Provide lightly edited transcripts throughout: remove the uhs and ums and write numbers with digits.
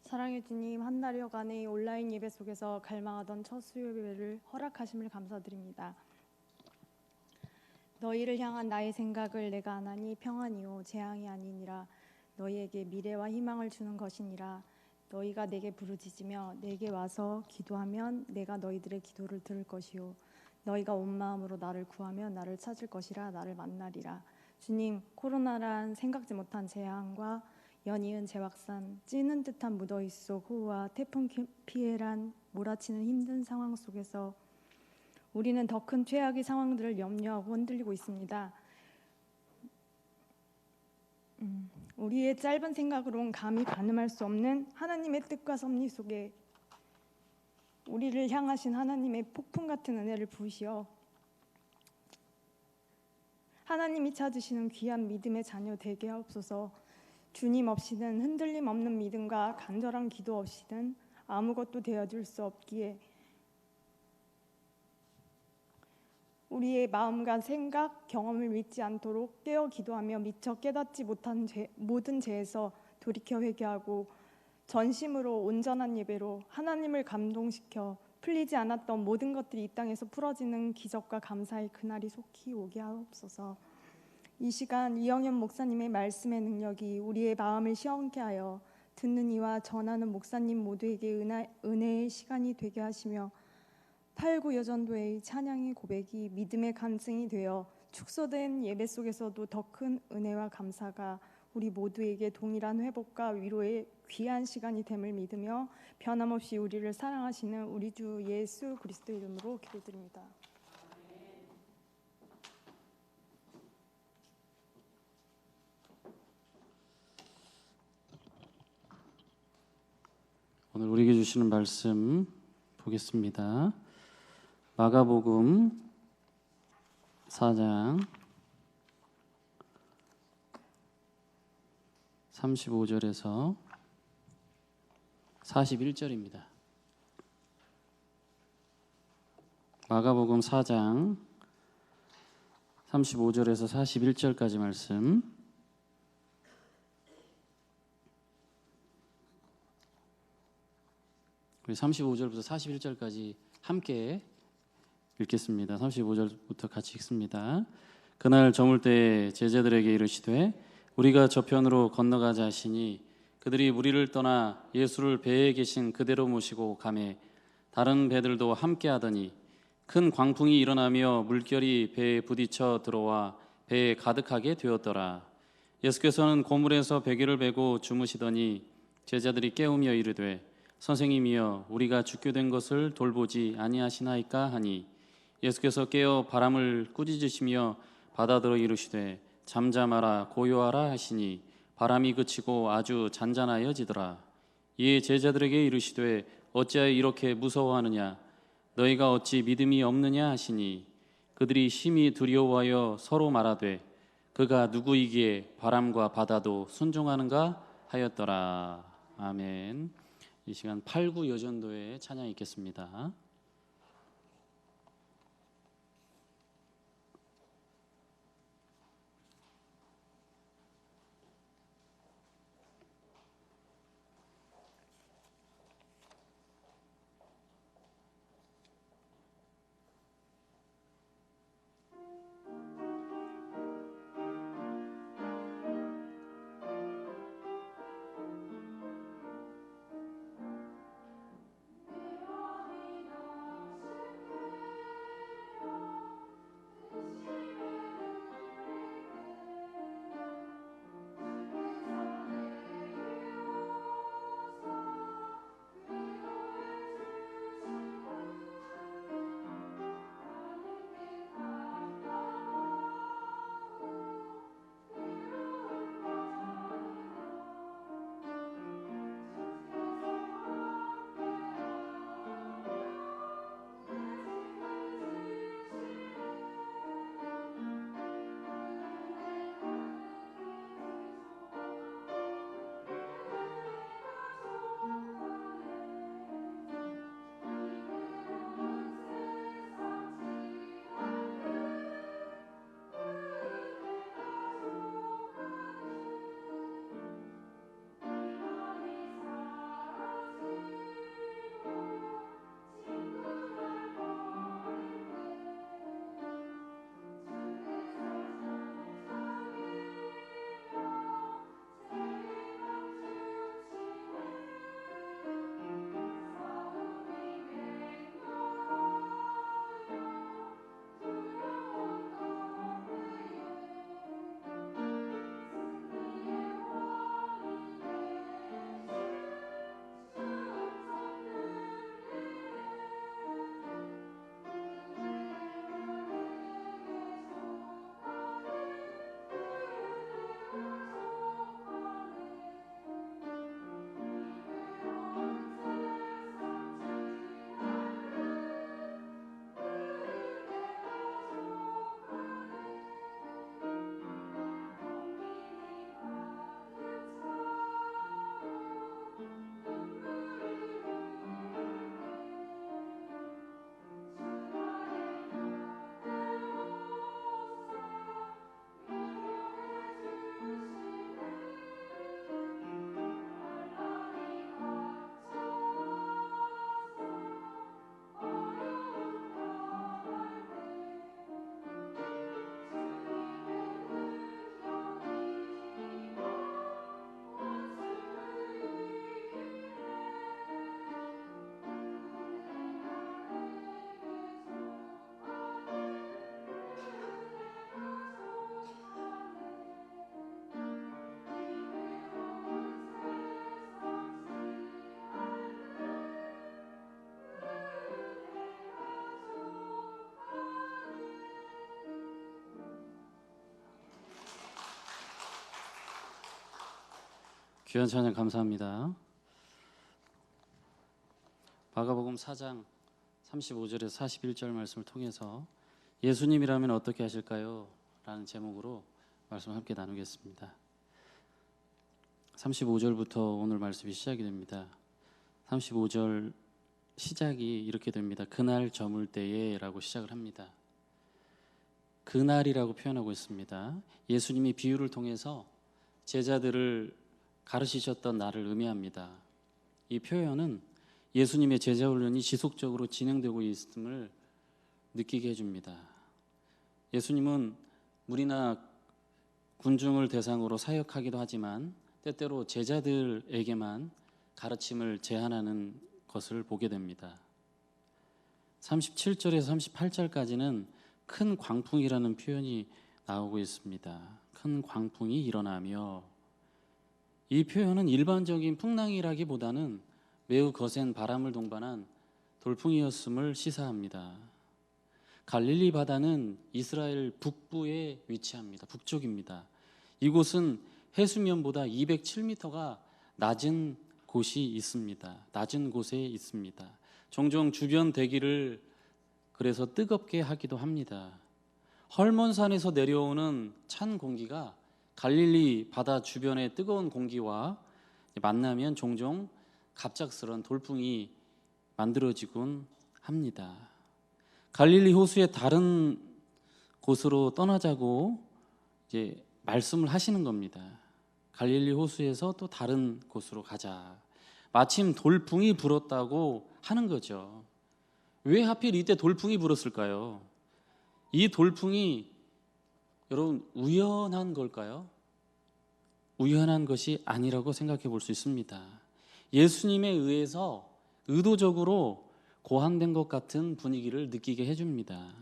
사랑의 주님, 한 달여간의 온라인 예배 속에서 갈망하던 첫 수요 예배를 허락하심을 감사드립니다. 너희를 향한 나의 생각을 내가 아나니 평안이요 재앙이 아니니라. 너희에게 미래와 희망을 주는 것이니라. 너희가 내게 부르짖으며 내게 와서 기도하면 내가 너희들의 기도를 들을 것이요 너희가 온 마음으로 나를 구하면 나를 찾을 것이라. 나를 만나리라. 주님, 코로나란 생각지 못한 재앙과 연이은 재확산, 찌는 듯한 무더위 속 호우와 태풍 피해란 몰아치는 힘든 상황 속에서 우리는 더 큰 최악의 상황들을 염려하고 흔들리고 있습니다. 우리의 짧은 생각으로는 감히 가늠할 수 없는 하나님의 뜻과 섭리 속에 우리를 향하신 하나님의 폭풍 같은 은혜를 부으시어 하나님이 찾으시는 귀한 믿음의 자녀 되게 하옵소서. 주님 없이는 흔들림 없는 믿음과 간절한 기도 없이는 아무것도 되어줄 수 없기에 우리의 마음과 생각, 경험을 믿지 않도록 깨어 기도하며 미처 깨닫지 못한 모든 죄에서 돌이켜 회개하고 전심으로 온전한 예배로 하나님을 감동시켜 풀리지 않았던 모든 것들이 이 땅에서 풀어지는 기적과 감사의 그날이 속히 오게 하옵소서. 이 시간 이영현 목사님의 말씀의 능력이 우리의 마음을 시원케 하여 듣는 이와 전하는 목사님 모두에게 은혜의 시간이 되게 하시며 팔구여전도의 찬양의 고백이 믿음의 간증이 되어 축소된 예배 속에서도 더 큰 은혜와 감사가 우리 모두에게 동일한 회복과 위로의 귀한 시간이 됨을 믿으며 변함없이 우리를 사랑하시는 우리 주 예수 그리스도 이름으로 기도드립니다. 오늘 우리에게 주시는 말씀 보겠습니다. 마가복음 4장 35절에서 41절입니다. 마가복음 4장 35절에서 41절까지 말씀. 우리 35절부터 41절까지 함께 읽겠습니다. 35절부터 같이 읽습니다. 그날 저물 때 제자들에게 이르시되 우리가 저편으로 건너가자 하시니 그들이 무리를 떠나 예수를 배에 계신 그대로 모시고 가매 다른 배들도 함께 하더니 큰 광풍이 일어나며 물결이 배에 부딪혀 들어와 배에 가득하게 되었더라. 예수께서는 고물에서 베개를 베고 주무시더니 제자들이 깨우며 이르되 선생님이여 우리가 죽게 된 것을 돌보지 아니하시나이까 하니 예수께서 깨어 바람을 꾸짖으시며 바다더러 이르시되 잠잠하라 고요하라 하시니 바람이 그치고 아주 잔잔하여지더라. 이에 제자들에게 이르시되 어찌하여 이렇게 무서워하느냐 너희가 어찌 믿음이 없느냐 하시니 그들이 심히 두려워하여 서로 말하되 그가 누구이기에 바람과 바다도 순종하는가 하였더라. 아멘. 이 시간 팔구여전도의 찬양 있겠습니다. 귀한 찬양 감사합니다. 마가복음 4장 35절에서 41절 말씀을 통해서 예수님이라면 어떻게 하실까요? 라는 제목으로 말씀을 함께 나누겠습니다. 35절부터 오늘 말씀이 시작이 됩니다. 35절 시작이 이렇게 됩니다. 그날 저물 때에 라고 시작을 합니다. 그날이라고 표현하고 있습니다. 예수님이 비유를 통해서 제자들을 가르치셨던 날을 의미합니다. 이 표현은 예수님의 제자 훈련이 지속적으로 진행되고 있음을 느끼게 해줍니다. 예수님은 무리나 군중을 대상으로 사역하기도 하지만 때때로 제자들에게만 가르침을 제한하는 것을 보게 됩니다. 37절에서 38절까지는 큰 광풍이라는 표현이 나오고 있습니다. 큰 광풍이 일어나며, 이 표현은 일반적인 풍랑이라기보다는 매우 거센 바람을 동반한 돌풍이었음을 시사합니다. 갈릴리 바다는 이스라엘 북부에 위치합니다. 북쪽입니다. 이곳은 해수면보다 207m가 낮은 곳이 있습니다. 낮은 곳에 있습니다. 종종 주변 대기를 그래서 뜨겁게 하기도 합니다. 헐몬산에서 내려오는 찬 공기가 갈릴리 바다 주변의 뜨거운 공기와 만나면 종종 갑작스런 돌풍이 만들어지곤 합니다. 갈릴리 호수의 다른 곳으로 떠나자고 이제 말씀을 하시는 겁니다. 갈릴리 호수에서 또 다른 곳으로 가자. 마침 돌풍이 불었다고 하는 거죠. 왜 하필 이때 돌풍이 불었을까요? 이 돌풍이 여러분 우연한 걸까요? 우연한 것이 아니라고 생각해 볼 수 있습니다. 예수님에 의해서 의도적으로 고안된 것 같은 분위기를 느끼게 해줍니다.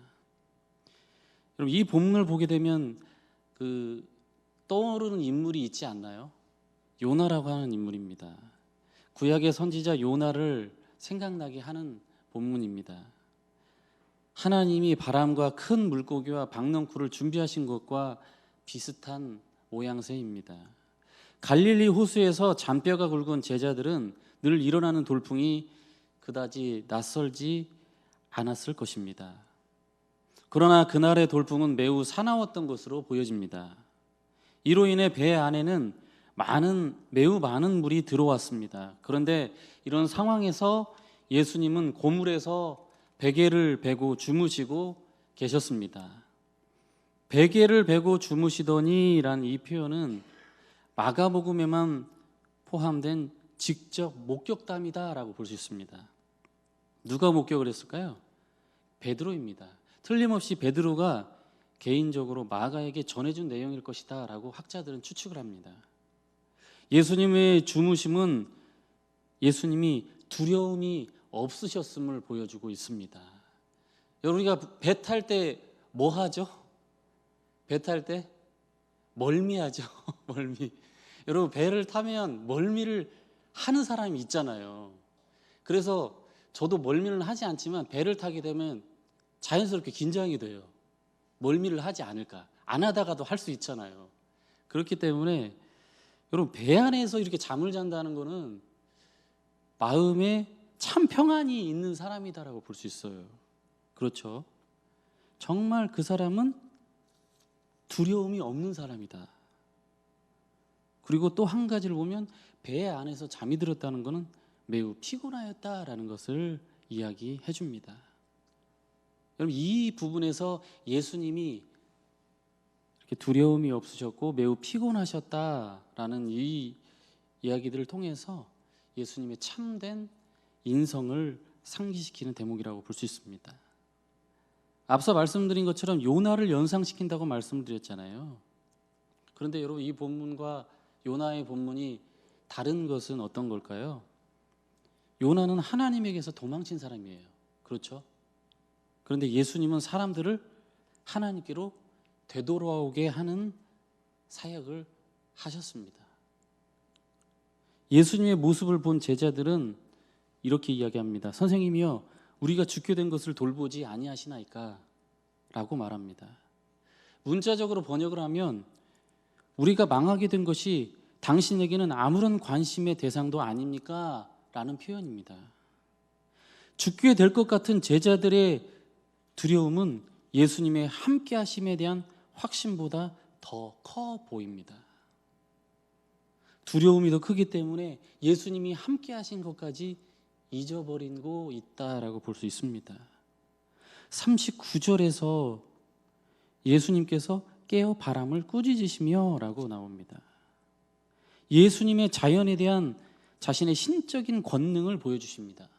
여러분, 이 본문을 보게 되면 떠오르는 인물이 있지 않나요? 요나라고 하는 인물입니다. 구약의 선지자 요나를 생각나게 하는 본문입니다. 하나님이 바람과 큰 물고기와 박넝쿨을 준비하신 것과 비슷한 모양새입니다. 갈릴리 호수에서 잔뼈가 굵은 제자들은 늘 일어나는 돌풍이 그다지 낯설지 않았을 것입니다. 그러나 그날의 돌풍은 매우 사나웠던 것으로 보여집니다. 이로 인해 배 안에는 매우 많은 물이 들어왔습니다. 그런데 이런 상황에서 예수님은 고물에서 베개를 베고 주무시고 계셨습니다. 베개를 베고 주무시더니라는 이 표현은 마가복음에만 포함된 직접 목격담이다라고 볼 수 있습니다. 누가 목격을 했을까요? 베드로입니다. 틀림없이 베드로가 개인적으로 마가에게 전해준 내용일 것이다 라고 학자들은 추측을 합니다. 예수님의 주무심은 예수님이 두려움이 없으셨음을 보여주고 있습니다. 여러분, 우리가 배 탈 때 뭐 하죠? 배 탈 때 멀미하죠. 멀미. 여러분, 배를 타면 멀미를 하는 사람이 있잖아요. 그래서 저도 멀미는 하지 않지만 배를 타게 되면 자연스럽게 긴장이 돼요. 멀미를 하지 않을까. 안 하다가도 할 수 있잖아요. 그렇기 때문에 여러분, 배 안에서 이렇게 잠을 잔다는 거는 마음에 참 평안이 있는 사람이다라고 볼 수 있어요. 그렇죠? 정말 그 사람은 두려움이 없는 사람이다. 그리고 또 한 가지를 보면 배 안에서 잠이 들었다는 것은 매우 피곤하였다라는 것을 이야기해 줍니다. 여러분, 이 부분에서 예수님이 이렇게 두려움이 없으셨고 매우 피곤하셨다라는 이 이야기들을 통해서 예수님의 참된 인성을 상기시키는 대목이라고 볼 수 있습니다. 앞서 말씀드린 것처럼 요나를 연상시킨다고 말씀을 드렸잖아요. 그런데 여러분, 이 본문과 요나의 본문이 다른 것은 어떤 걸까요? 요나는 하나님에게서 도망친 사람이에요. 그렇죠? 그런데 예수님은 사람들을 하나님께로 되돌아오게 하는 사역을 하셨습니다. 예수님의 모습을 본 제자들은 이렇게 이야기합니다. 선생님이여, 우리가 죽게 된 것을 돌보지 아니하시나이까? 라고 말합니다. 문자적으로 번역을 하면 우리가 망하게 된 것이 당신에게는 아무런 관심의 대상도 아닙니까? 라는 표현입니다. 죽게 될 것 같은 제자들의 두려움은 예수님의 함께 하심에 대한 확신보다 더 커 보입니다. 두려움이 더 크기 때문에 예수님이 함께 하신 것까지 잊어버리고 있다라고 볼 수 있습니다. 39절에서 예수님께서 깨어 바람을 꾸짖으시며 라고 나옵니다. 예수님의 자연에 대한 자신의 신적인 권능을 보여주십니다.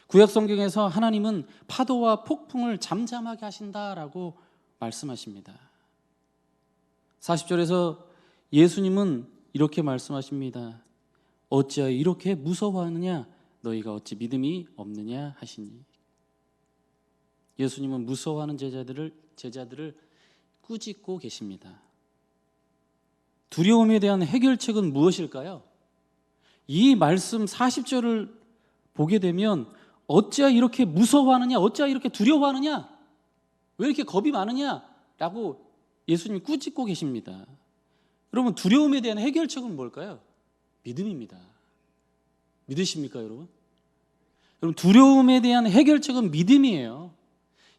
구약 성경에서 하나님은 파도와 폭풍을 잠잠하게 하신다라고 말씀하십니다. 40절에서 예수님은 이렇게 말씀하십니다. 어찌하여 이렇게 무서워하느냐? 너희가 어찌 믿음이 없느냐 하시니. 예수님은 무서워하는 제자들을 꾸짖고 계십니다. 두려움에 대한 해결책은 무엇일까요? 이 말씀 40절을 보게 되면 어찌하여 이렇게 무서워하느냐? 어찌하여 이렇게 두려워하느냐? 왜 이렇게 겁이 많으냐? 라고 예수님이 꾸짖고 계십니다. 여러분, 두려움에 대한 해결책은 뭘까요? 믿음입니다. 믿으십니까, 여러분? 여러분, 두려움에 대한 해결책은 믿음이에요.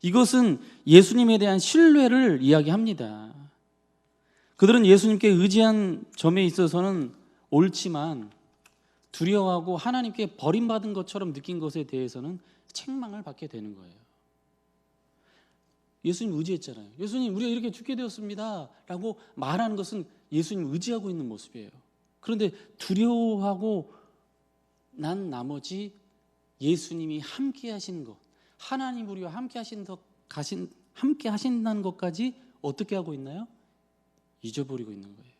이것은 예수님에 대한 신뢰를 이야기합니다. 그들은 예수님께 의지한 점에 있어서는 옳지만 두려워하고 하나님께 버림받은 것처럼 느낀 것에 대해서는 책망을 받게 되는 거예요. 예수님 의지했잖아요. 예수님, 우리가 이렇게 죽게 되었습니다 라고 말하는 것은 예수님 의지하고 있는 모습이에요. 그런데 두려워하고 난 나머지 예수님이 함께 하시는 것, 하나님 우리와 함께 하신다는 것까지 어떻게 하고 있나요? 잊어버리고 있는 거예요.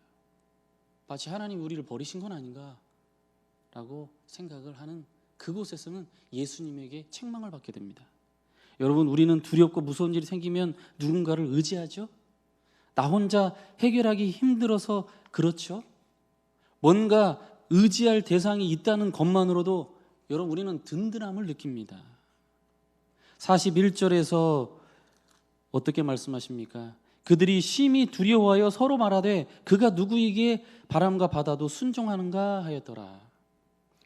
마치 하나님 우리를 버리신 건 아닌가 라고 생각을 하는 그곳에서는 예수님에게 책망을 받게 됩니다. 여러분, 우리는 두렵고 무서운 일이 생기면 누군가를 의지하죠? 나 혼자 해결하기 힘들어서 그렇죠? 뭔가 의지할 대상이 있다는 것만으로도 여러분, 우리는 든든함을 느낍니다. 41절에서 어떻게 말씀하십니까? 그들이 심히 두려워하여 서로 말하되 그가 누구이기에 바람과 바다도 순종하는가 하였더라.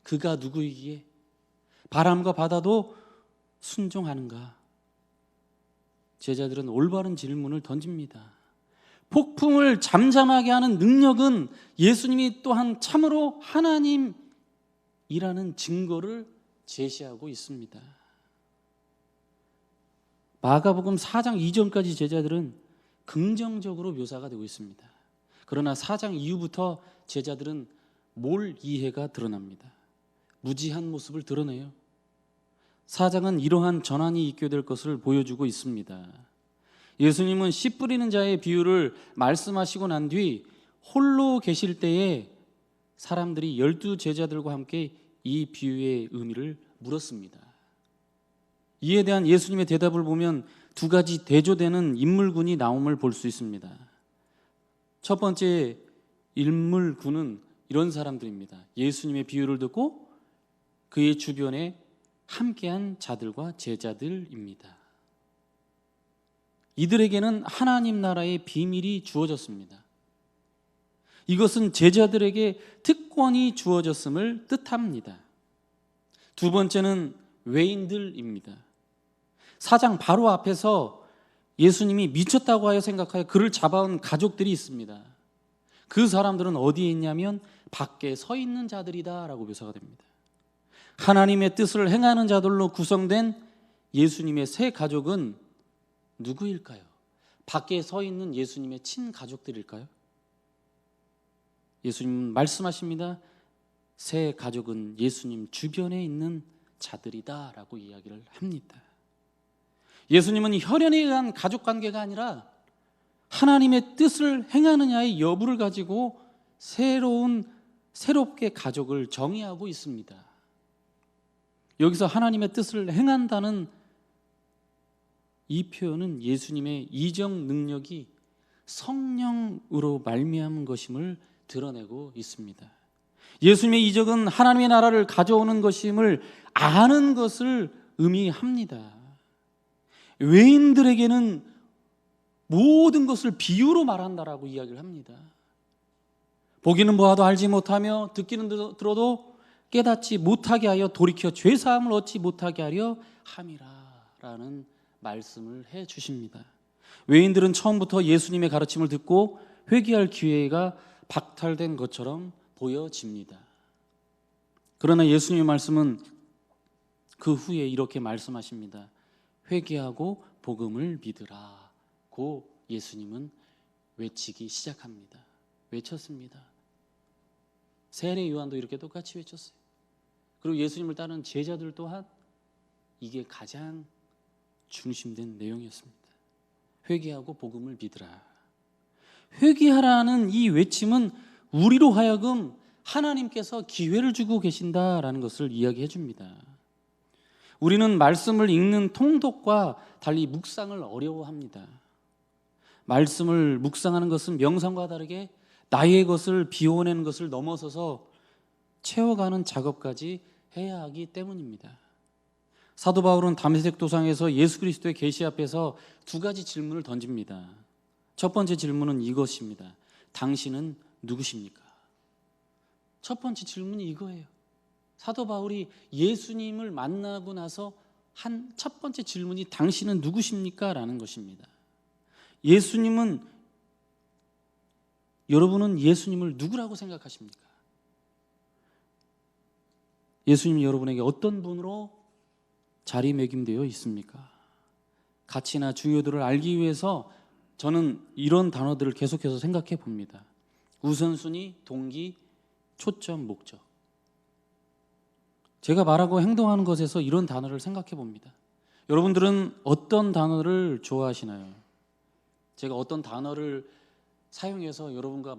그가 누구이기에 바람과 바다도 순종하는가? 제자들은 올바른 질문을 던집니다. 폭풍을 잠잠하게 하는 능력은 예수님이 또한 참으로 하나님이라는 증거를 제시하고 있습니다. 마가복음 4장 이전까지 제자들은 긍정적으로 묘사가 되고 있습니다. 그러나 4장 이후부터 제자들은 몰이해가 드러납니다. 무지한 모습을 드러내요. 4장은 이러한 전환이 있게 될 것을 보여주고 있습니다. 예수님은 씨 뿌리는 자의 비유를 말씀하시고 난 뒤 홀로 계실 때에 사람들이 12제자들과 함께 이 비유의 의미를 물었습니다. 이에 대한 예수님의 대답을 보면 두 가지 대조되는 인물군이 나옴을 볼 수 있습니다. 첫 번째 인물군은 이런 사람들입니다. 예수님의 비유를 듣고 그의 주변에 함께한 자들과 제자들입니다. 이들에게는 하나님 나라의 비밀이 주어졌습니다. 이것은 제자들에게 특권이 주어졌음을 뜻합니다. 두 번째는 외인들입니다. 4장 바로 앞에서 예수님이 미쳤다고 하여 생각하여 그를 잡아온 가족들이 있습니다. 그 사람들은 어디에 있냐면 밖에 서 있는 자들이다 라고 묘사가 됩니다. 하나님의 뜻을 행하는 자들로 구성된 예수님의 세 가족은 누구일까요? 밖에 서 있는 예수님의 친가족들일까요? 예수님은 말씀하십니다. 세 가족은 예수님 주변에 있는 자들이다 라고 이야기를 합니다. 예수님은 혈연에 의한 가족관계가 아니라 하나님의 뜻을 행하느냐의 여부를 가지고 새롭게 가족을 정의하고 있습니다. 여기서 하나님의 뜻을 행한다는 이 표현은 예수님의 이적 능력이 성령으로 말미암은 것임을 드러내고 있습니다. 예수님의 이적은 하나님의 나라를 가져오는 것임을 아는 것을 의미합니다. 외인들에게는 모든 것을 비유로 말한다라고 이야기를 합니다. 보기는 보아도 알지 못하며 듣기는 들어도 깨닫지 못하게 하여 돌이켜 죄사함을 얻지 못하게 하려 함이라라는 말씀을 해 주십니다. 외인들은 처음부터 예수님의 가르침을 듣고 회개할 기회가 박탈된 것처럼 보여집니다. 그러나 예수님의 말씀은 그 후에 이렇게 말씀하십니다. 회개하고 복음을 믿으라고 예수님은 외치기 시작합니다. 외쳤습니다. 세례 요한도 이렇게 똑같이 외쳤어요. 그리고 예수님을 따르는 제자들 또한 이게 가장 중심된 내용이었습니다. 회개하고 복음을 믿으라. 회개하라는 이 외침은 우리로 하여금 하나님께서 기회를 주고 계신다라는 것을 이야기해 줍니다. 우리는 말씀을 읽는 통독과 달리 묵상을 어려워합니다. 말씀을 묵상하는 것은 명상과 다르게 나의 것을 비워내는 것을 넘어서서 채워가는 작업까지 해야 하기 때문입니다. 사도 바울은 담메색 도상에서 예수 그리스도의 계시 앞에서 두 가지 질문을 던집니다. 첫 번째 질문은 이것입니다. 당신은 누구십니까? 첫 번째 질문이 이거예요. 사도 바울이 예수님을 만나고 나서 한 첫 번째 질문이 당신은 누구십니까? 라는 것입니다. 여러분은 예수님을 누구라고 생각하십니까? 예수님이 여러분에게 어떤 분으로 자리매김되어 있습니까? 가치나 중요도를 알기 위해서 저는 이런 단어들을 계속해서 생각해 봅니다. 우선순위, 동기, 초점, 목적. 제가 말하고 행동하는 것에서 이런 단어를 생각해 봅니다. 여러분들은 어떤 단어를 좋아하시나요? 제가 어떤 단어를 사용해서 여러분과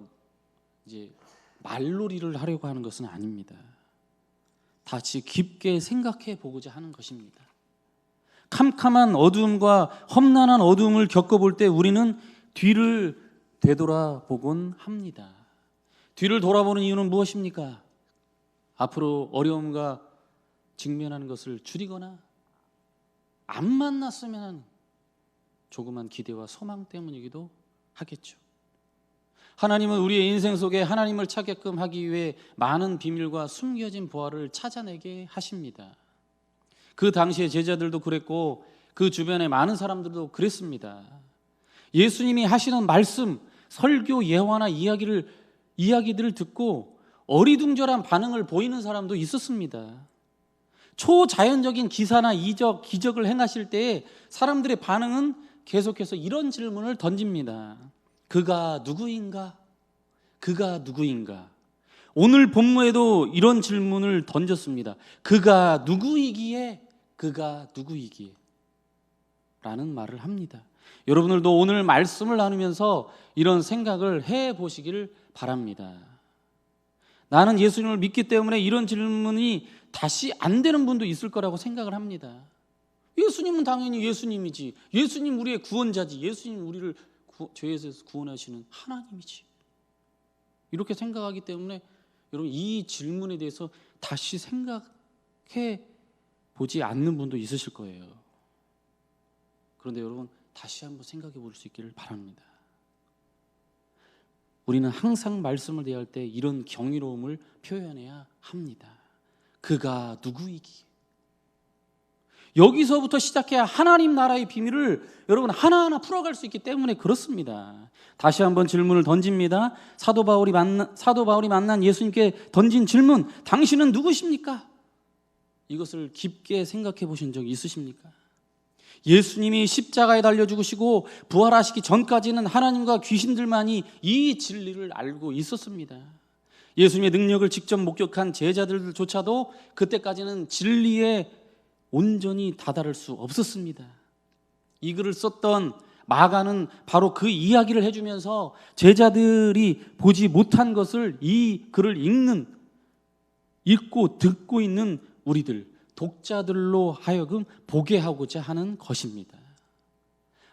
이제 말놀이를 하려고 하는 것은 아닙니다. 다시 깊게 생각해 보고자 하는 것입니다. 캄캄한 어두움과 험난한 어두움을 겪어볼 때 우리는 뒤를 되돌아보곤 합니다. 뒤를 돌아보는 이유는 무엇입니까? 앞으로 어려움과 직면하는 것을 줄이거나 안 만났으면 하는 조그만 기대와 소망 때문이기도 하겠죠. 하나님은 우리의 인생 속에 하나님을 찾게끔 하기 위해 많은 비밀과 숨겨진 보화를 찾아내게 하십니다. 그 당시의 제자들도 그랬고 그 주변의 많은 사람들도 그랬습니다. 예수님이 하시는 말씀, 설교, 예화나 이야기들을 듣고 어리둥절한 반응을 보이는 사람도 있었습니다. 초자연적인 기사나 기적을 행하실 때에 사람들의 반응은 계속해서 이런 질문을 던집니다. 그가 누구인가? 그가 누구인가? 오늘 본문에도 이런 질문을 던졌습니다. 그가 누구이기에? 그가 누구이기에? 라는 말을 합니다. 여러분들도 오늘 말씀을 나누면서 이런 생각을 해보시기를 바랍니다. 나는 예수님을 믿기 때문에 이런 질문이 다시 안 되는 분도 있을 거라고 생각을 합니다. 예수님은 당연히 예수님이지. 예수님 우리의 구원자지. 예수님 우리를 죄에서 구원하시는 하나님이지. 이렇게 생각하기 때문에 여러분 이 질문에 대해서 다시 생각해 보지 않는 분도 있으실 거예요. 그런데 여러분 다시 한번 생각해 볼 수 있기를 바랍니다. 우리는 항상 말씀을 대할 때 이런 경이로움을 표현해야 합니다. 그가 누구이기에? 여기서부터 시작해야 하나님 나라의 비밀을 여러분 하나하나 풀어갈 수 있기 때문에 그렇습니다. 다시 한번 질문을 던집니다. 사도 바울이 만난 예수님께 던진 질문, 당신은 누구십니까? 이것을 깊게 생각해 보신 적 있으십니까? 예수님이 십자가에 달려 죽으시고 부활하시기 전까지는 하나님과 귀신들만이 이 진리를 알고 있었습니다. 예수님의 능력을 직접 목격한 제자들조차도 그때까지는 진리에 온전히 다다를 수 없었습니다. 이 글을 썼던 마가는 바로 그 이야기를 해주면서 제자들이 보지 못한 것을 이 글을 읽고 듣고 있는 우리들, 독자들로 하여금 보게 하고자 하는 것입니다.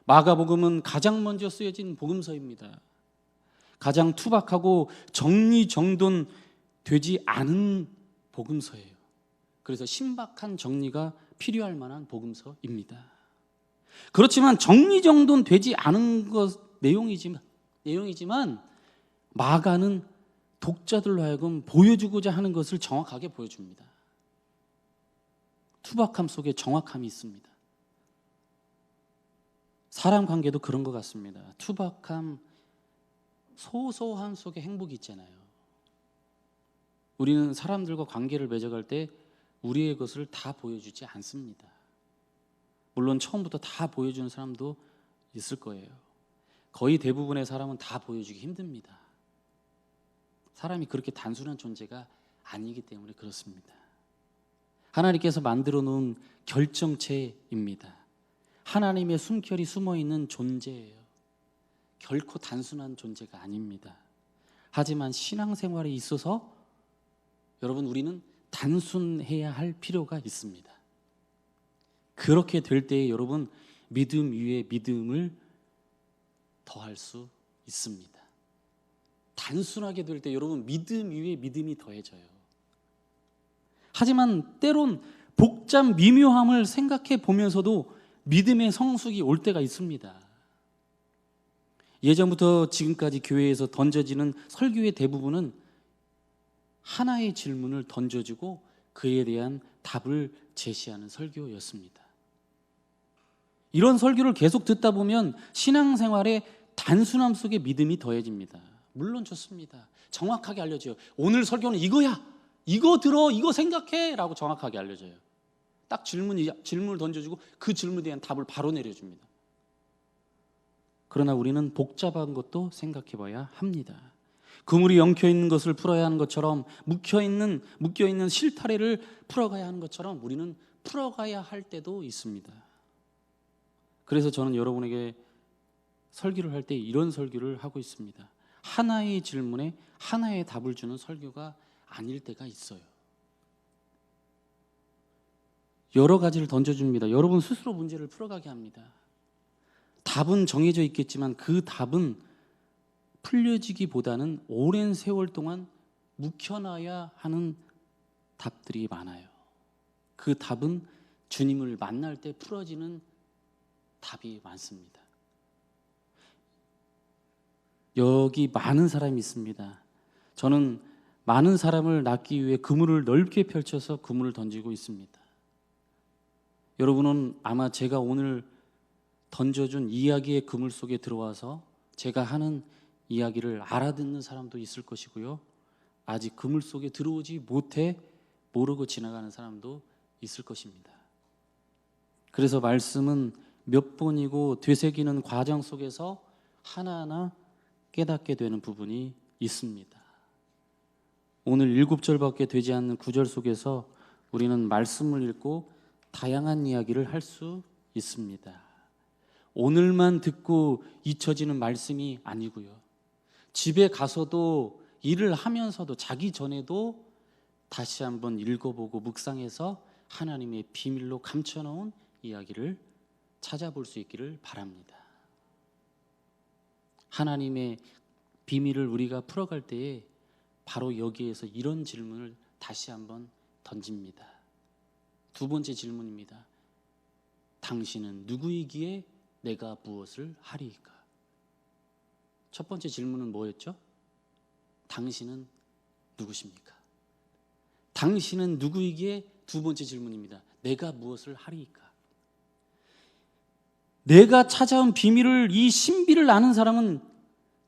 마가복음은 가장 먼저 쓰여진 복음서입니다. 가장 투박하고 정리정돈되지 않은 복음서예요. 그래서 신박한 정리가 필요할 만한 복음서입니다. 그렇지만 정리정돈되지 않은 것 내용이지만 마가는 독자들로 하여금 보여주고자 하는 것을 정확하게 보여줍니다. 투박함 속에 정확함이 있습니다. 사람 관계도 그런 것 같습니다. 투박함, 소소함 속에 행복이 있잖아요. 우리는 사람들과 관계를 맺어갈 때 우리의 것을 다 보여주지 않습니다. 물론 처음부터 다 보여주는 사람도 있을 거예요. 거의 대부분의 사람은 다 보여주기 힘듭니다. 사람이 그렇게 단순한 존재가 아니기 때문에 그렇습니다. 하나님께서 만들어 놓은 결정체입니다. 하나님의 숨결이 숨어 있는 존재예요. 결코 단순한 존재가 아닙니다. 하지만 신앙생활에 있어서 여러분, 우리는 단순해야 할 필요가 있습니다. 그렇게 될 때에 여러분, 믿음 위에 믿음을 더할 수 있습니다. 단순하게 될 때 여러분, 믿음 위에 믿음이 더해져요. 하지만 때론 복잡 미묘함을 생각해 보면서도 믿음의 성숙이 올 때가 있습니다. 예전부터 지금까지 교회에서 던져지는 설교의 대부분은 하나의 질문을 던져주고 그에 대한 답을 제시하는 설교였습니다. 이런 설교를 계속 듣다 보면 신앙생활의 단순함 속에 믿음이 더해집니다. 물론 좋습니다. 정확하게 알려줘요. 오늘 설교는 이거야. 이거 들어. 이거 생각해. 라고 정확하게 알려줘요. 딱 질문을 던져주고 그 질문에 대한 답을 바로 내려줍니다. 그러나 우리는 복잡한 것도 생각해 봐야 합니다. 그물이 엉켜있는 것을 풀어야 하는 것처럼, 묶여있는 실타래를 풀어가야 하는 것처럼 우리는 풀어가야 할 때도 있습니다. 그래서 저는 여러분에게 설교를 할 때 이런 설교를 하고 있습니다. 하나의 질문에 하나의 답을 주는 설교가 아닐 때가 있어요. 여러 가지를 던져줍니다. 여러분 스스로 문제를 풀어가게 합니다. 답은 정해져 있겠지만 그 답은 풀려지기보다는 오랜 세월 동안 묵혀놔야 하는 답들이 많아요. 그 답은 주님을 만날 때 풀어지는 답이 많습니다. 여기 많은 사람이 있습니다. 저는 많은 사람을 낳기 위해 그물을 넓게 펼쳐서 그물을 던지고 있습니다. 여러분은 아마 제가 오늘 던져준 이야기의 그물 속에 들어와서 제가 하는 이야기를 알아듣는 사람도 있을 것이고요. 아직 그물 속에 들어오지 못해 모르고 지나가는 사람도 있을 것입니다. 그래서 말씀은 몇 번이고 되새기는 과정 속에서 하나하나 깨닫게 되는 부분이 있습니다. 오늘 7절밖에 되지 않는 9절 속에서 우리는 말씀을 읽고 다양한 이야기를 할 수 있습니다. 오늘만 듣고 잊혀지는 말씀이 아니고요. 집에 가서도 일을 하면서도 자기 전에도 다시 한번 읽어보고 묵상해서 하나님의 비밀로 감춰놓은 이야기를 찾아볼 수 있기를 바랍니다. 하나님의 비밀을 우리가 풀어갈 때에 바로 여기에서 이런 질문을 다시 한번 던집니다. 두 번째 질문입니다. 당신은 누구이기에 내가 무엇을 하리이까? 첫 번째 질문은 뭐였죠? 당신은 누구십니까? 당신은 누구이기에 두 번째 질문입니다. 내가 무엇을 하리이까? 내가 찾아온 비밀을, 이 신비를 아는 사람은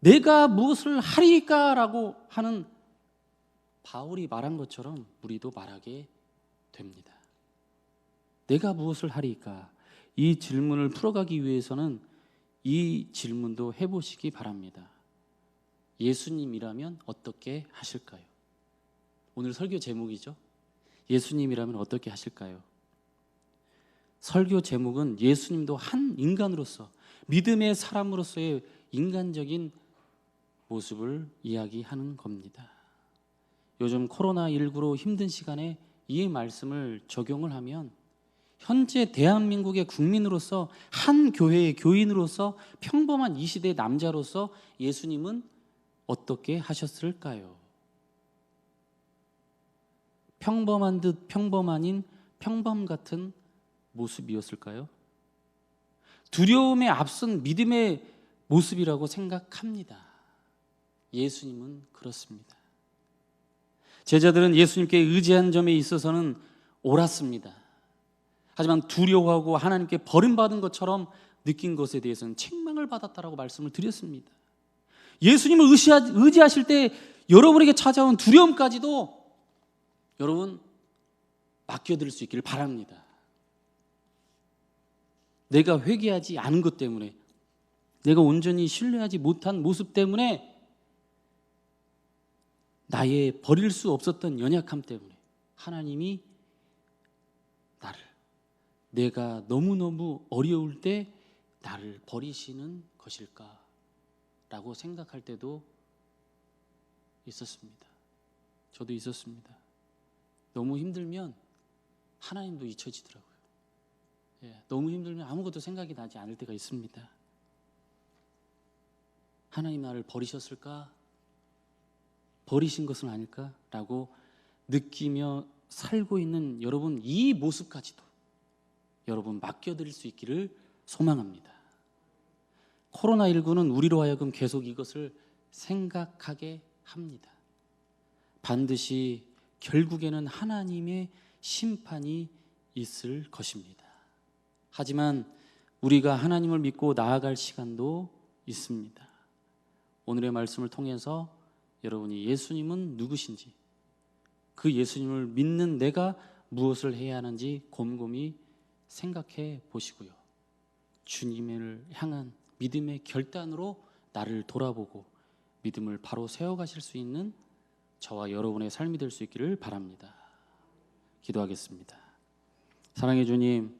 내가 무엇을 하리이까? 라고 하는 바울이 말한 것처럼 우리도 말하게 됩니다. 내가 무엇을 하리이까? 이 질문을 풀어가기 위해서는 이 질문도 해보시기 바랍니다. 예수님이라면 어떻게 하실까요? 오늘 설교 제목이죠. 예수님이라면 어떻게 하실까요? 설교 제목은 예수님도 한 인간으로서, 믿음의 사람으로서의 인간적인 모습을 이야기하는 겁니다. 요즘 코로나19로 힘든 시간에 이 말씀을 적용을 하면 현재 대한민국의 국민으로서, 한 교회의 교인으로서, 평범한 이 시대 남자로서 예수님은 어떻게 하셨을까요? 평범한 듯 평범 아닌 평범 같은 모습이었을까요? 두려움에 앞선 믿음의 모습이라고 생각합니다. 예수님은 그렇습니다. 제자들은 예수님께 의지한 점에 있어서는 옳았습니다. 하지만 두려워하고 하나님께 버림받은 것처럼 느낀 것에 대해서는 책망을 받았다라고 말씀을 드렸습니다. 예수님을 의지하실 때 여러분에게 찾아온 두려움까지도 여러분 맡겨드릴 수 있기를 바랍니다. 내가 회개하지 않은 것 때문에, 내가 온전히 신뢰하지 못한 모습 때문에, 나의 버릴 수 없었던 연약함 때문에 하나님이 나를, 내가 너무너무 어려울 때 나를 버리시는 것일까 라고 생각할 때도 있었습니다. 저도 있었습니다. 너무 힘들면 하나님도 잊혀지더라고요. 너무 힘들면 아무것도 생각이 나지 않을 때가 있습니다. 하나님 나를 버리셨을까? 버리신 것은 아닐까? 라고 느끼며 살고 있는 여러분, 이 모습까지도 여러분 맡겨드릴 수 있기를 소망합니다. 코로나19는 우리로 하여금 계속 이것을 생각하게 합니다. 반드시 결국에는 하나님의 심판이 있을 것입니다. 하지만 우리가 하나님을 믿고 나아갈 시간도 있습니다. 오늘의 말씀을 통해서 여러분이 예수님은 누구신지, 그 예수님을 믿는 내가 무엇을 해야 하는지 곰곰이 생각해 보시고요. 주님을 향한 믿음의 결단으로 나를 돌아보고 믿음을 바로 세워가실 수 있는 저와 여러분의 삶이 될 수 있기를 바랍니다. 기도하겠습니다. 사랑의 주님,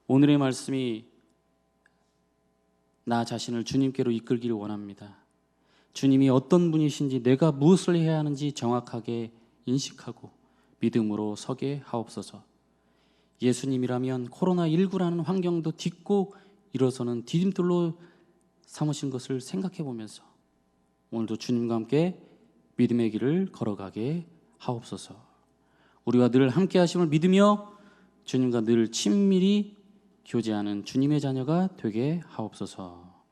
오늘의 말씀이 나 자신을 주님께로 이끌기를 원합니다. 주님이 어떤 분이신지, 내가 무엇을 해야 하는지 정확하게 인식하고 믿음으로 서게 하옵소서. 예수님이라면 코로나19라는 환경도 딛고 일어서는 디딤돌로 삼으신 것을 생각해 보면서 오늘도 주님과 함께 믿음의 길을 걸어가게 하옵소서. 우리와 늘 함께 하심을 믿으며 주님과 늘 친밀히 교제하는 주님의 자녀가 되게 하옵소서.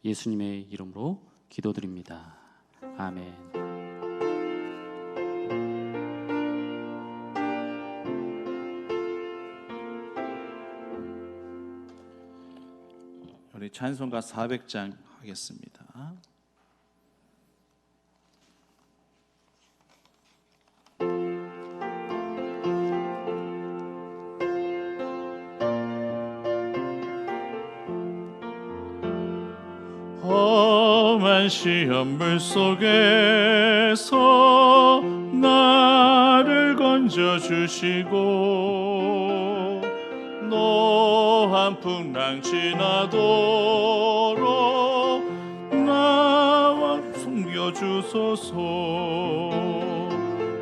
예수님의 이름으로 기도드립니다. 아멘. 우리 찬송가 400장 하겠습니다. 험한 시험 물속에서 나를 건져주시고 노한 풍랑 지나도록 나와 숨겨주소서.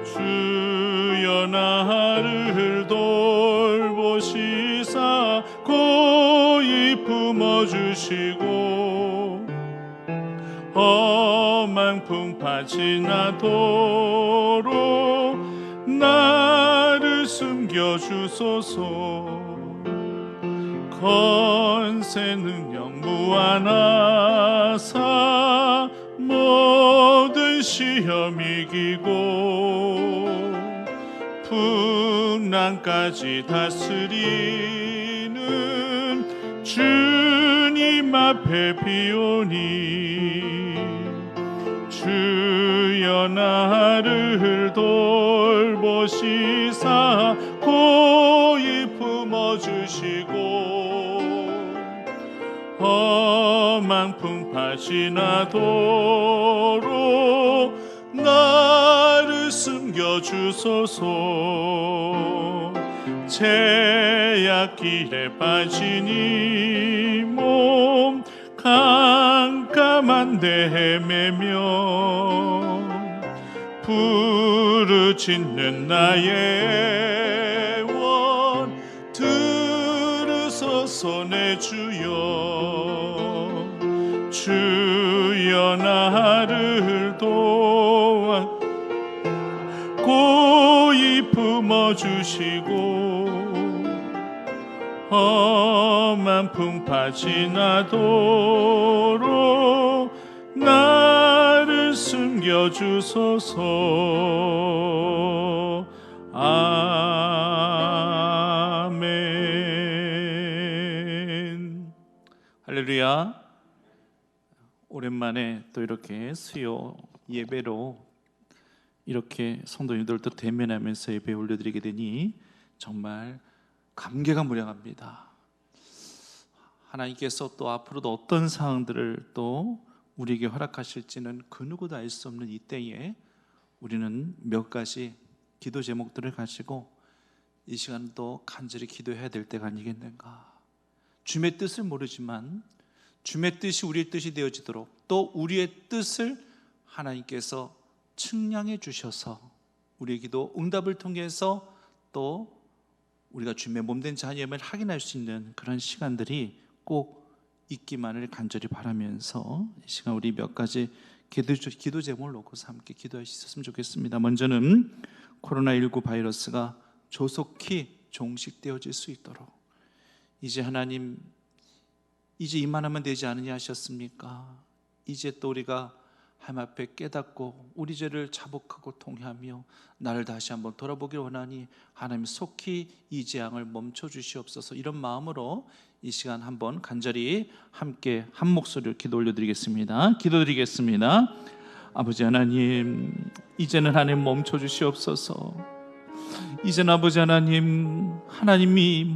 주여 나를 돌보시사 고이 품어주시고 험한 풍파 지나도록 나를 숨겨주소서. 건세 능력 무한하사 모든 시험 이기고 풍랑까지 다스리는 주님 앞에 비오니 주여 나를 돌보시사 고이 품어주시고 험한 풍파 지나도록 나를 숨겨주소서. 제약길에 빠진 이 몸 깜깜한데 헤매며 부르짖는 나의 원 들으소서. 내 주여 주여 나를 도와 고이 품어주시고 험한 풍파 지나도록 나를 숨겨 여겨주소서. 아멘. 할렐루야. 오랜만에 또 이렇게 수요 예배로 이렇게 성도님들도 대면하면서 예배 올려드리게 되니 정말 감개가 무량합니다. 하나님께서 또 앞으로도 어떤 상황들을 또 우리에게 허락하실지는 그 누구도 알 수 없는 이때에 우리는 몇 가지 기도 제목들을 가지고 이 시간도 간절히 기도해야 될 때가 아니겠는가. 주님의 뜻을 모르지만 주님의 뜻이 우리의 뜻이 되어지도록 또 우리의 뜻을 하나님께서 측량해 주셔서 우리의 기도 응답을 통해서 또 우리가 주님의 몸된 자녀임을 확인할 수 있는 그런 시간들이 꼭 있기만을 간절히 바라면서 이 시간 우리 몇 가지 기도 제목을 놓고서 함께 기도할 수 있었으면 좋겠습니다. 먼저는 코로나19 바이러스가 조속히 종식되어질 수 있도록, 이제 하나님 이제 이만하면 되지 않으냐 하셨습니까? 이제 또 우리가 하나님 앞에 깨닫고 우리 죄를 자복하고 통회하며 나를 다시 한번 돌아보기를 원하니 하나님 속히 이 재앙을 멈춰 주시옵소서. 이런 마음으로 이 시간 한번 간절히 함께 한 목소리로 기도 올려드리겠습니다. 기도드리겠습니다. 아버지 하나님, 이제는 하나님 멈춰 주시옵소서. 이제는 아버지 하나님, 하나님이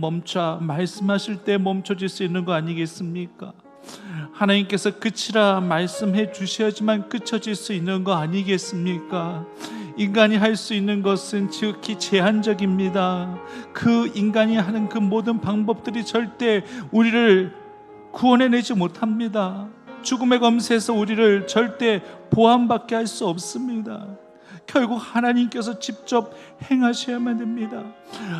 말씀하실 때 멈춰질 수 있는 거 아니겠습니까? 하나님께서 끝이라 말씀해 주셔야지만 끝쳐질 수 있는 거 아니겠습니까? 인간이 할 수 있는 것은 지극히 제한적입니다. 그 인간이 하는 그 모든 방법들이 절대 우리를 구원해내지 못합니다. 죽음의 검세에서 우리를 절대 보호받게 할 수 없습니다. 결국 하나님께서 직접 행하셔야만 됩니다.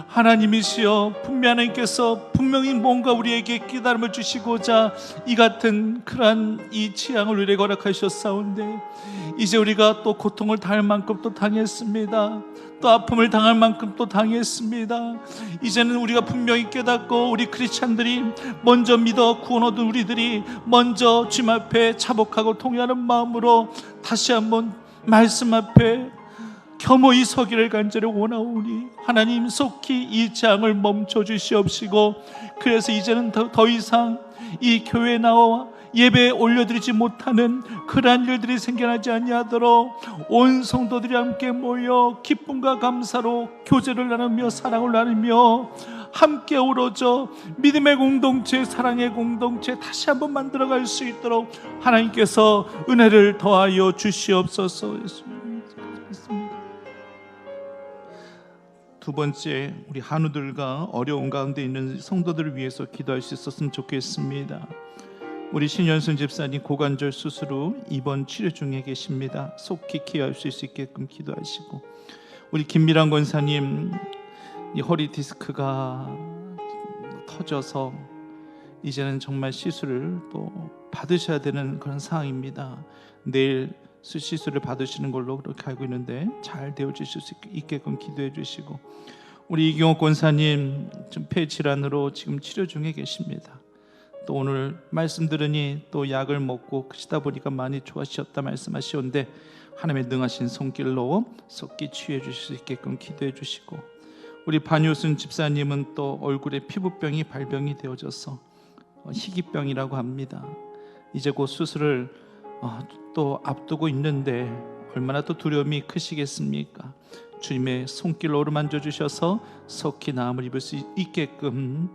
하나님이시여, 하나님께서 분명히 뭔가 우리에게 깨달음을 주시고자 이 같은 그러한 이 재앙을 우리에게 허락하셨사온데, 이제 우리가 또 고통을 당할 만큼 또 당했습니다. 또 아픔을 당할 만큼 또 당했습니다. 이제는 우리가 분명히 깨닫고 우리 크리스찬들이 먼저 믿어 구원 얻은 우리들이 먼저 주님 앞에 자복하고 통회하는 마음으로 다시 한번 말씀 앞에 겸허히 서기를 간절히 원하오니 하나님 속히 이 재앙을 멈춰 주시옵시고, 그래서 이제는 더 이상 이 교회에 나와 예배에 올려드리지 못하는 그러한 일들이 생겨나지 아니하도록 온 성도들이 함께 모여 기쁨과 감사로 교제를 나누며 사랑을 나누며 함께 어우러져 믿음의 공동체, 사랑의 공동체 다시 한번 만들어갈 수 있도록 하나님께서 은혜를 더하여 주시옵소서. 두 번째, 우리 한우들과 어려운 가운데 있는 성도들을 위해서 기도할 수 있었으면 좋겠습니다. 우리 신현순 집사님 고관절 수술 후 입원 치료 중에 계십니다. 속히 케어할 수 있게끔 기도하시고, 우리 김미란 권사님 이 허리 디스크가 터져서 이제는 정말 시술을 또 받으셔야 되는 그런 상황입니다. 내일 시술을 받으시는 걸로 그렇게 알고 있는데 잘 되어주실 수 있게끔 기도해 주시고, 우리 이경옥 권사님 좀 폐질환으로 지금 치료 중에 계십니다. 또 오늘 말씀 들으니 또 약을 먹고 크시다 보니까 많이 좋아지셨다 말씀하시는데 하나님의 능하신 손길로 속히 치유해 주실 수 있게끔 기도해 주시고, 우리 반효순 집사님은 또 얼굴에 피부병이 발병이 되어져서 희귀병이라고 합니다. 이제 곧 수술을 또 앞두고 있는데 얼마나 또 두려움이 크시겠습니까? 주님의 손길로 어루만져 주셔서 속히 나음을 입을 수 있게끔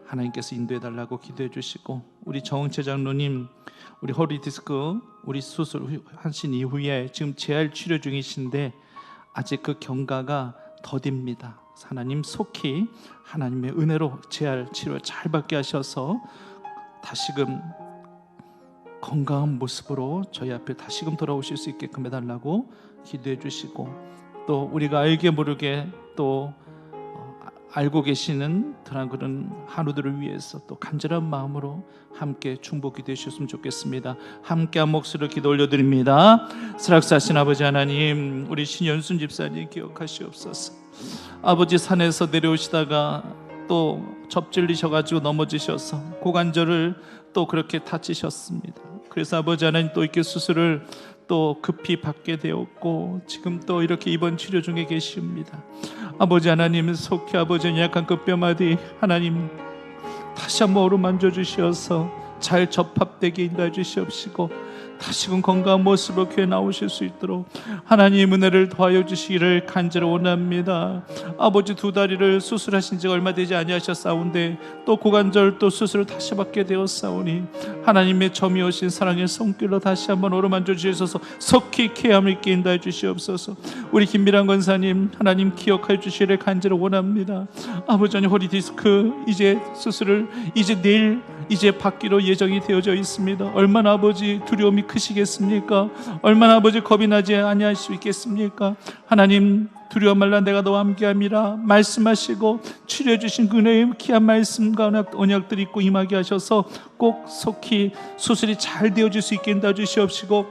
하나님께서 인도해 달라고 기도해 주시고, 우리 정은채 장로님 우리 허리 디스크 우리 수술 하신 이후에 지금 재활 치료 중이신데 아직 그 경과가 더딥니다. 하나님 속히 하나님의 은혜로 재활 치료 잘 받게 하셔서 다시금 건강한 모습으로 저희 앞에 다시금 돌아오실 수 있게끔 해달라고 기도해 주시고, 또 우리가 알게 모르게 또 알고 계시는 그런 하루들을 위해서 또 간절한 마음으로 함께 중보 기도해 주셨으면 좋겠습니다. 함께 한 목소리로 기도 올려드립니다. 사랑하신 아버지 하나님, 우리 신현순 집사님 기억하시옵소서. 아버지 산에서 내려오시다가 또 접질리셔가지고 넘어지셔서 고관절을 또 그렇게 다치셨습니다. 그래서 아버지 하나님 또 이렇게 수술을 또 급히 받게 되었고 지금 또 이렇게 입원 치료 중에 계십니다. 아버지 하나님, 속히 아버지 약한 그 뼈마디 하나님 다시 한번 어루만져 주시어서 잘 접합되게 인도해 주시옵시고 다시금 건강한 모습으로 교회 나오실 수 있도록 하나님 은혜를 더하여 주시기를 간절히 원합니다. 아버지 두 다리를 수술하신 지가 얼마 되지 아니하셨사온데 또 고관절 또 수술을 다시 받게 되었사오니 하나님의 점이 오신 사랑의 손길로 다시 한번 어루만져 주셔서 속히 쾌함을 있게 인도해 주시옵소서. 우리 김미란 권사님 하나님 기억하여 주시기를 간절히 원합니다. 아버지 하나님 허리 디스크 이제 수술을 이제 내일 이제 받기로 예정이 되어져 있습니다. 얼마나 아버지 두려움이 크시겠습니까? 얼마나 아버지 겁이 나지 아니할 수 있겠습니까? 하나님 두려워 말라 내가 너와 함께함이라 말씀하시고 치료해 주신 그네의 귀한 말씀과 언약들이 있고 임하게 하셔서 꼭 속히 수술이 잘 되어질 수 있게 인도해 주시옵시고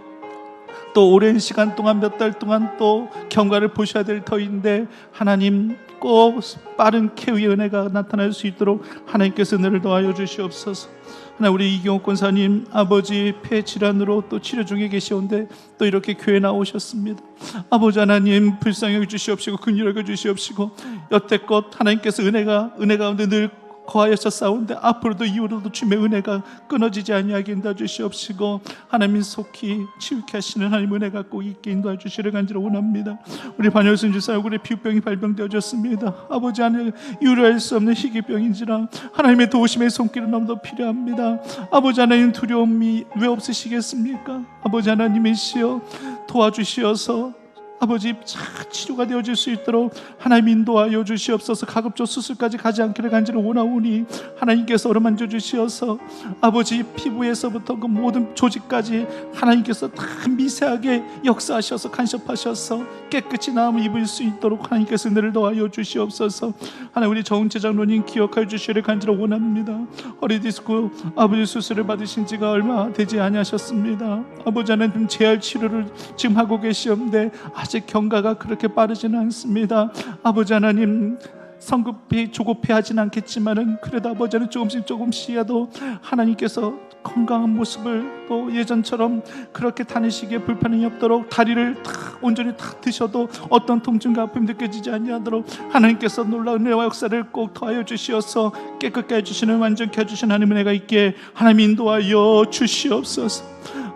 또 오랜 시간 동안 몇 달 동안 또 경과를 보셔야 될 터인데 하나님 꼭 빠른 쾌유의 은혜가 나타날 수 있도록 하나님께서 은혜를 더하여 주시옵소서. 하나 우리 이경옥 권사님 아버지 폐 질환으로 또 치료 중에 계시온데 또 이렇게 교회 나오셨습니다. 아버지 하나님 불쌍히 여겨 주시옵시고 긍휼히 여겨 주시옵시고 여태껏 하나님께서 은혜 가운데 늘 거하였었사온데 앞으로도 이후로도 주님의 은혜가 끊어지지 아니하게 인도해 주시옵시고 하나님 속히 치유케 하시는 하나님 은혜 갖고 있게 인도해 주시기를 간절히 원합니다. 우리 반열순 주사 얼굴에 피부병이 발병되어졌습니다. 아버지 하나님 유료할 수 없는 희귀병인지라 하나님의 도우심의 손길이 너무도 필요합니다. 아버지 하나님 두려움이 왜 없으시겠습니까? 아버지 하나님이시여 도와주시어서 아버지 잘 치료가 되어질 수 있도록 하나님 인도하여 주시옵소서. 가급적 수술까지 가지 않기를 간절히 원하오니 하나님께서 어루만져 주시어서 아버지 피부에서부터 그 모든 조직까지 하나님께서 다 미세하게 역사하셔서 간섭하셔서 깨끗이 나음을 입을 수 있도록 하나님께서 은혜를 더하여 주시옵소서. 하나님 우리 정은채 장로님 기억하여 주시기를 간절히 원합니다. 허리 디스크 아버지 수술을 받으신 지가 얼마 되지 아니하셨습니다. 아버지 하나님 재활 치료를 지금 하고 계시는데 아직 경과가 그렇게 빠르지는 않습니다. 아버지 하나님 성급히 조급해하진 않겠지만은 그래도 아버지 하나님 조금씩이라도 하나님께서 건강한 모습을 또 예전처럼 그렇게 다니시기에 불편이 없도록 다리를 온전히 드셔도 어떤 통증과 아픔이 느껴지지 아니하도록 하나님께서 놀라운 은혜와 역사를 꼭 더하여 주시어서 깨끗게 해주시는 완전케 해주시는 하나님의 은혜가 있기에 하나님 인도하여 주시옵소서.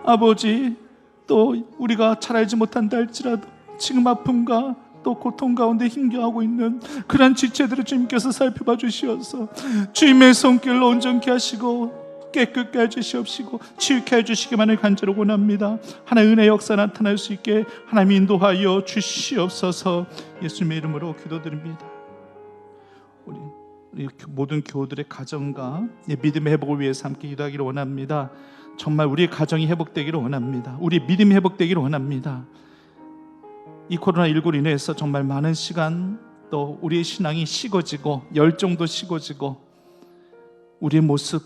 아버지 또 우리가 잘 알지 못한다 할지라도 지금 아픔과 또 고통 가운데 힘겨워하고 있는 그런 지체들을 주님께서 살펴봐 주시어서 주님의 손길로 온전케 하시고 깨끗게 해주시옵시고 치유케 해주시기만을 간절히 원합니다. 하나님의 은혜의 역사 나타날 수 있게 하나님 인도하여 주시옵소서. 예수님의 이름으로 기도드립니다. 우리 모든 교우들의 가정과 믿음의 회복을 위해서 함께 기도하기를 원합니다. 정말 우리의 가정이 회복되기를 원합니다. 우리 믿음이 회복되기를 원합니다. 이 코로나19로 인해서 정말 많은 시간 또 우리의 신앙이 식어지고 열정도 식어지고 우리의 모습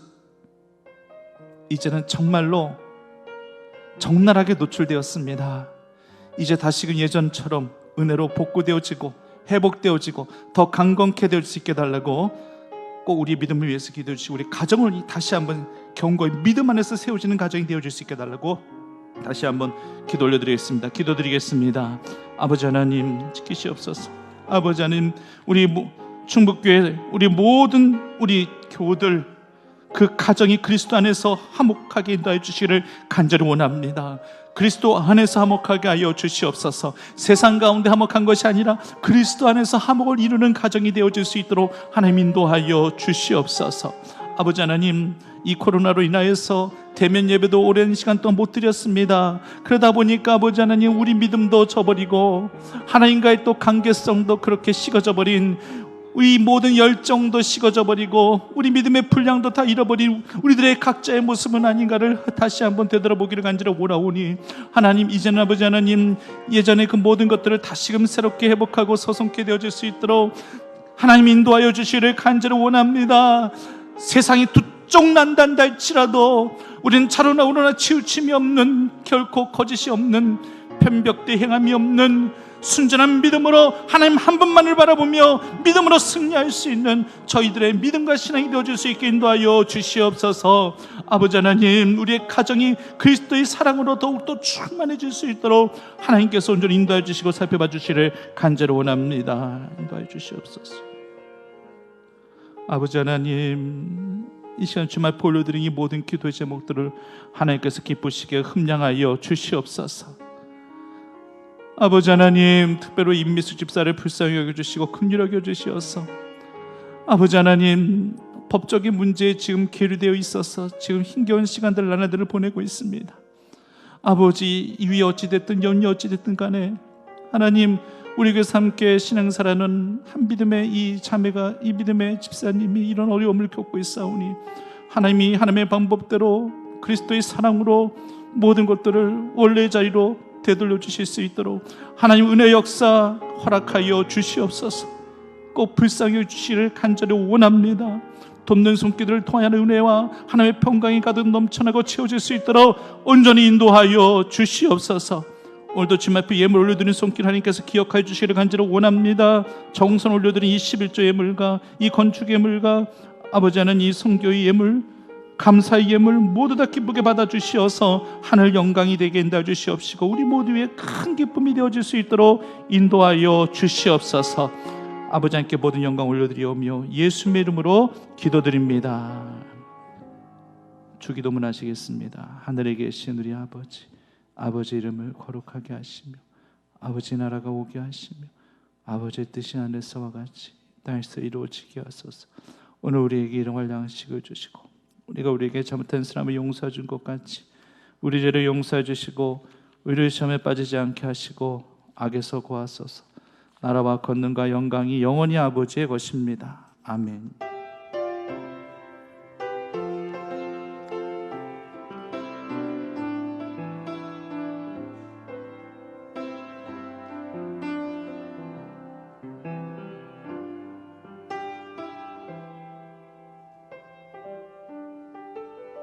이제는 정말로 적나라하게 노출되었습니다. 이제 다시금 예전처럼 은혜로 복구되어지고 회복되어지고 더 강건케 될 수 있게 달라고 꼭 우리 믿음을 위해서 기도해 주시고 우리 가정을 다시 한번 견고히 믿음 안에서 세워지는 가정이 되어질 수 있게 달라고 다시 한번 기도 올려드리겠습니다. 기도드리겠습니다. 아버지 하나님 지키시옵소서. 아버지 하나님 우리 충북교회 우리 모든 우리 교우들 그 가정이 그리스도 안에서 화목하게 인도해 주시기를 간절히 원합니다. 그리스도 안에서 화목하게 하여 주시옵소서. 세상 가운데 화목한 것이 아니라 그리스도 안에서 화목을 이루는 가정이 되어질 수 있도록 하나님 인도하여 주시옵소서. 아버지 하나님 이 코로나로 인하여서 대면 예배도 오랜 시간 동안 못 드렸습니다. 그러다 보니까 아버지 하나님 우리 믿음도 저버리고 하나님과의 또 관계성도 그렇게 식어져 버린 우리 모든 열정도 식어져 버리고 우리 믿음의 분량도 다 잃어버린 우리들의 각자의 모습은 아닌가를 다시 한번 되돌아보기를 간절히 원하오니 하나님 이제는 아버지 하나님 예전의 그 모든 것들을 다시금 새롭게 회복하고 서성케 되어질 수 있도록 하나님 인도하여 주시기를 간절히 원합니다. 세상이 두쪽난단다 할지라도 우리는 차로나 우로나 치우침이 없는 결코 거짓이 없는 편벽대 행함이 없는 순전한 믿음으로 하나님 한 분만을 바라보며 믿음으로 승리할 수 있는 저희들의 믿음과 신앙이 되어줄 수 있게 인도하여 주시옵소서. 아버지 하나님, 우리의 가정이 그리스도의 사랑으로 더욱더 충만해질 수 있도록 하나님께서 온전히 인도해 주시고 살펴봐 주시를 간절히 원합니다. 인도해 주시옵소서. 아버지 하나님, 이 시간 주말 올려드린 이 모든 기도의 제목들을 하나님께서 기쁘시게 흠량하여 주시옵소서. 아버지 하나님, 특별히 임미수 집사를 불쌍히 여겨주시고 긍휼히 여겨주시어서 아버지 하나님, 법적인 문제에 지금 계류되어 있어서 지금 힘겨운 시간들 나날들을 보내고 있습니다. 아버지, 이위 어찌됐든 연이 어찌됐든 간에 하나님, 우리 교회에서 함께 신앙사라는 한 믿음의 이 자매가, 이 믿음의 집사님이 이런 어려움을 겪고 있사오니 하나님이 하나님의 방법대로 그리스도의 사랑으로 모든 것들을 원래의 자리로 되돌려 주실 수 있도록 하나님 은혜 역사 허락하여 주시옵소서. 꼭 불쌍히 주시를 간절히 원합니다. 돕는 손길들을 통하여 은혜와 하나님의 평강이 가득 넘쳐나고 채워질 수 있도록 온전히 인도하여 주시옵소서. 오늘도 주말표 예물 올려드린 손길 하나님께서 기억하여 주시기를 간절히 원합니다. 정성 올려드린 이 11조 예물과 이 건축 예물과 아버지 하나님 이 성교의 예물, 감사의 예물 모두 다 기쁘게 받아주시어서 하늘 영광이 되게 인도해 주시옵시고 우리 모두의 큰 기쁨이 되어질 수 있도록 인도하여 주시옵소서. 아버지 함께 모든 영광 올려드리오며 예수님의 이름으로 기도드립니다. 주기도문 하시겠습니다. 하늘에 계신 우리 아버지, 아버지 이름을 거룩하게 하시며 아버지 나라가 오게 하시며 아버지의 뜻이 하늘에서와 같이 땅에서 이루어지게 하소서. 오늘 우리에게 일용할 양식을 주시고 우리가 우리에게 잘못한 사람을 용서해 준 것 같이 우리 죄를 용서해 주시고 우리를 시험에 빠지지 않게 하시고 악에서 구하소서. 나라와 권능과 영광이 영원히 아버지의 것입니다. 아멘.